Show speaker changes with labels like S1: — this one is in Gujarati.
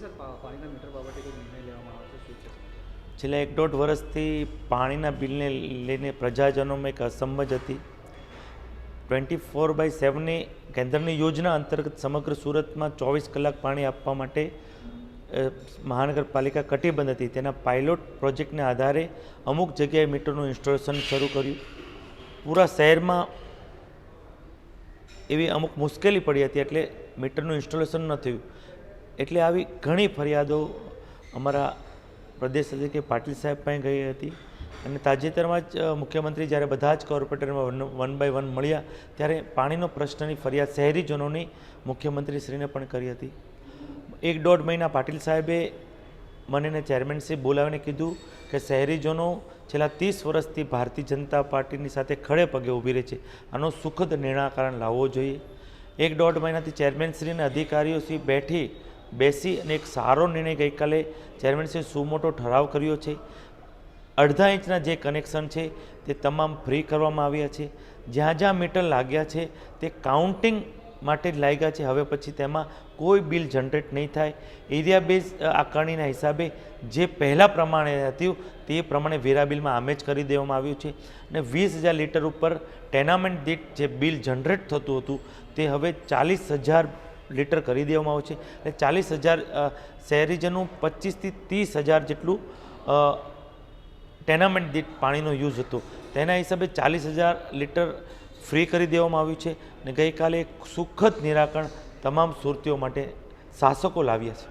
S1: સર પાણીના મીટર બાબતે કોઈ નિર્ણય લેવામાં આવશે શું છે?
S2: છેલ્લા 1-1.5 વર્ષથી પાણીના બિલને લઈને પ્રજાજનોમાં એક અસમજ હતી. 24/7ની કેન્દ્રની યોજના અંતર્ગત સમગ્ર સુરતમાં 24 કલાક પાણી આપવા માટે મહાનગરપાલિકા કટિબદ્ધ હતી. તેના પાયલોટ પ્રોજેક્ટના આધારે અમુક જગ્યાએ મીટરનું ઇન્સ્ટોલેશન શરૂ કર્યું. પૂરા શહેરમાં એવી અમુક મુશ્કેલી પડી હતી એટલે મીટરનું ઇન્સ્ટોલેશન ન થયું. એટલે આવી ઘણી ફરિયાદો અમારા પ્રદેશ અધ્યક્ષ પાટીલ સાહેબ પાસે ગઈ હતી. અને તાજેતરમાં જ મુખ્યમંત્રી જ્યારે બધા જ કોર્પોરેટરમાં 1 by 1 મળ્યા ત્યારે પાણીનો પ્રશ્નની ફરિયાદ શહેરીજનોની મુખ્યમંત્રીશ્રીને પણ કરી હતી. 1-1.5 મહિના પાટીલ સાહેબે મને ચેરમેનશ્રી બોલાવીને કીધું કે શહેરીજનો છેલ્લા 30 વર્ષથી ભારતીય જનતા પાર્ટીની સાથે ખડે પગે ઊભી રહે છે, આનો સુખદ નિરાકરણ લાવવો જોઈએ. 1-1.5 મહિનાથી ચેરમેનશ્રી અને અધિકારીઓશ્રી બેસી અને એક સારો નિર્ણય ગઈકાલે ચેરમેનશ્રીએ સુમોટો ઠરાવ કર્યો છે. 1.5 ઇંચના જે કનેક્શન છે તે તમામ ફ્રી કરવામાં આવ્યા છે. જ્યાં જ્યાં મીટર લાગ્યા છે તે કાઉન્ટિંગ માટે જ લાગ્યા છે. હવે પછી તેમાં કોઈ બિલ જનરેટ નહીં થાય. એરિયા બેઝ આકારણીના હિસાબે જે પહેલાં પ્રમાણે હતું તે પ્રમાણે વેરા બિલમાં આમે જ કરી દેવામાં આવ્યું છે. અને 20,000 લીટર ઉપર ટેનામેન્ટ દીઠ જે બિલ જનરેટ થતું હતું તે હવે 40,000 લીટર કરી દેવામાં આવે છે. એટલે 40,000 શહેરીજનો 25,000 થી 30,000 જેટલું ટેનામેન્ટ દીઠ પાણીનો યુઝ હતો. તેના હિસાબે 40,000 લીટર ફ્રી કરી દેવામાં આવ્યું છે. અને ગઈકાલે એક સુખદ નિરાકરણ તમામ સુરતીઓ માટે શાસકો લાવ્યા છે.